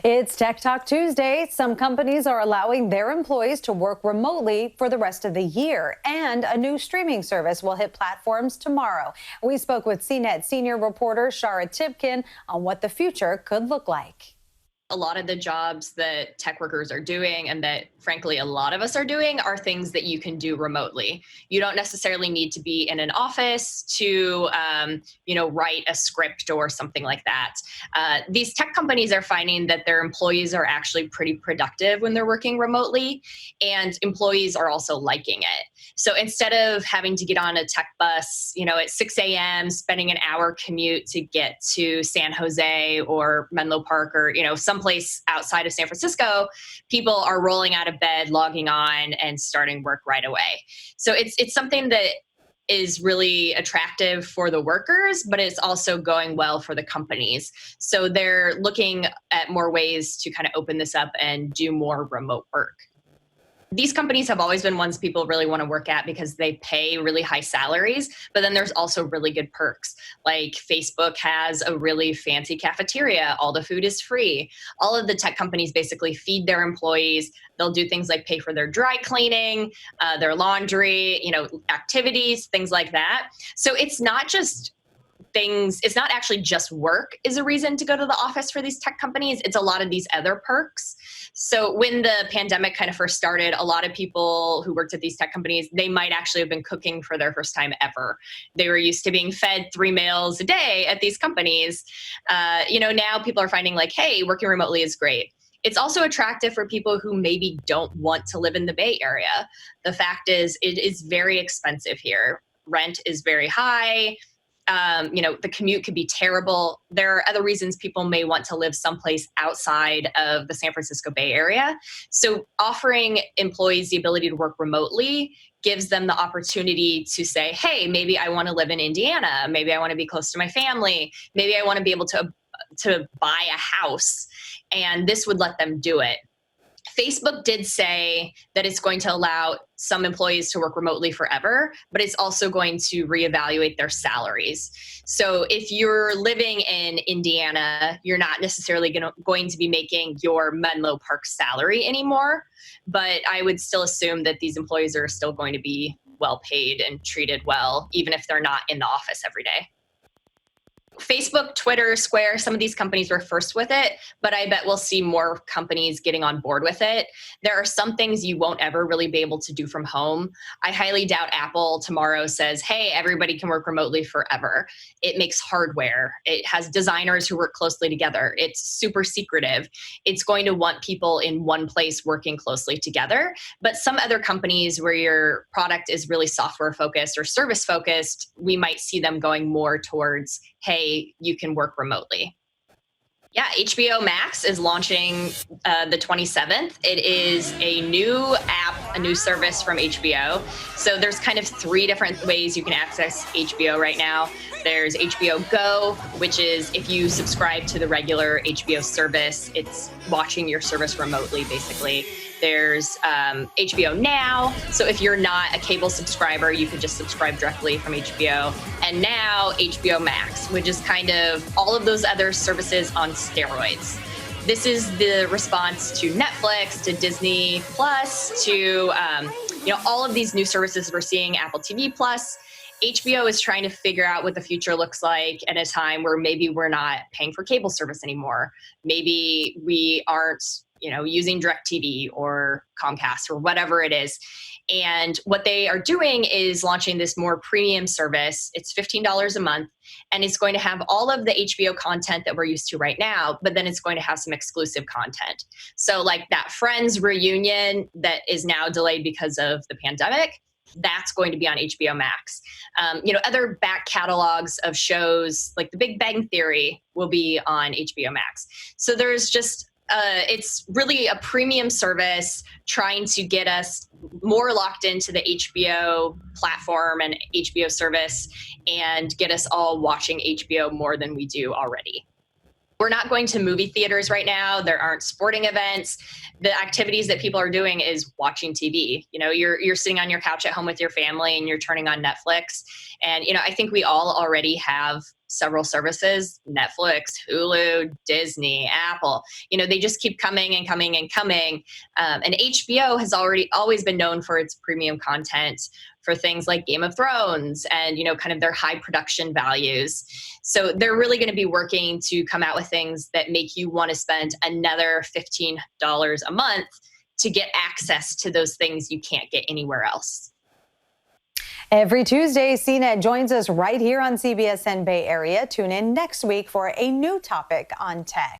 It's Tech Talk Tuesday. Some companies are allowing their employees to work remotely for the rest of the year, and a new streaming service will hit platforms tomorrow. We spoke with CNET senior reporter Shara Tibken on what the future could look like. A lot of the jobs that tech workers are doing and that frankly a lot of us are doing are things that you can do remotely. You don't necessarily need to be in an office to write a script or something like that. These tech companies are finding that their employees are actually pretty productive when they're working remotely, and employees are also liking it. So instead of having to get on a tech bus at 6 a.m., spending an hour commute to get to San Jose or Menlo Park or someplace outside of San Francisco, people are rolling out of bed, logging on, and starting work right away. So it's something that is really attractive for the workers, but it's also going well for the companies. So they're looking at more ways to kind of open this up and do more remote work. These companies have always been ones people really want to work at because they pay really high salaries, but then there's also really good perks. Like Facebook has a really fancy cafeteria. All the food is free. All of the tech companies basically feed their employees. They'll do things like pay for their dry cleaning, their laundry, activities, things like that. So it's not actually just work is a reason to go to the office for these tech companies. It's a lot of these other perks. So when the pandemic kind of first started, a lot of people who worked at these tech companies, they might actually have been cooking for their first time ever. They were used to being fed 3 meals a day at these companies. Now people are finding like, hey, working remotely is great. It's also attractive for people who maybe don't want to live in the Bay Area. The fact is, it is very expensive here. Rent is very high. The commute could be terrible. There are other reasons people may want to live someplace outside of the San Francisco Bay Area. So offering employees the ability to work remotely gives them the opportunity to say, hey, maybe I want to live in Indiana. Maybe I want to be close to my family. Maybe I want to be able to buy a house. And this would let them do it. Facebook did say that it's going to allow some employees to work remotely forever, but it's also going to reevaluate their salaries. So if you're living in Indiana, you're not necessarily going to be making your Menlo Park salary anymore, but I would still assume that these employees are still going to be well paid and treated well, even if they're not in the office every day. Facebook, Twitter, Square, some of these companies were first with it, but I bet we'll see more companies getting on board with it. There are some things you won't ever really be able to do from home. I highly doubt Apple tomorrow says, hey, everybody can work remotely forever. It makes hardware. It has designers who work closely together. It's super secretive. It's going to want people in one place working closely together. But some other companies where your product is really software focused or service focused, we might see them going more towards, hey, you can work remotely. Yeah, HBO Max is launching the 27th. It is a new app, a new service from HBO. So there's kind of 3 different ways you can access HBO right now. There's HBO Go, which is if you subscribe to the regular HBO service, it's watching your service remotely, basically. There's HBO Now. So if you're not a cable subscriber, you could just subscribe directly from HBO. And now HBO Max, which is kind of all of those other services on steroids. This is the response to Netflix, to Disney Plus, to all of these new services we're seeing, Apple TV Plus. HBO is trying to figure out what the future looks like at a time where maybe we're not paying for cable service anymore. Maybe we aren't using DirecTV or Comcast or whatever it is. And what they are doing is launching this more premium service. It's $15 a month, and it's going to have all of the HBO content that we're used to right now, but then it's going to have some exclusive content. So like that Friends reunion that is now delayed because of the pandemic, that's going to be on HBO Max. Other back catalogs of shows like The Big Bang Theory will be on HBO Max. So there's just it's really a premium service trying to get us more locked into the HBO platform and HBO service and get us all watching HBO more than we do already. We're not going to movie theaters right now. There aren't sporting events. The activities that people are doing is watching TV. You're sitting on your couch at home with your family and you're turning on Netflix. And, I think we all already have several services, Netflix, Hulu, Disney, Apple. They just keep coming and coming and coming. And HBO has always been known for its premium content for things like Game of Thrones and, kind of their high production values. So they're really going to be working to come out with things that make you want to spend another $15 a month to get access to those things you can't get anywhere else. Every Tuesday, CNET joins us right here on CBSN Bay Area. Tune in next week for a new topic on tech.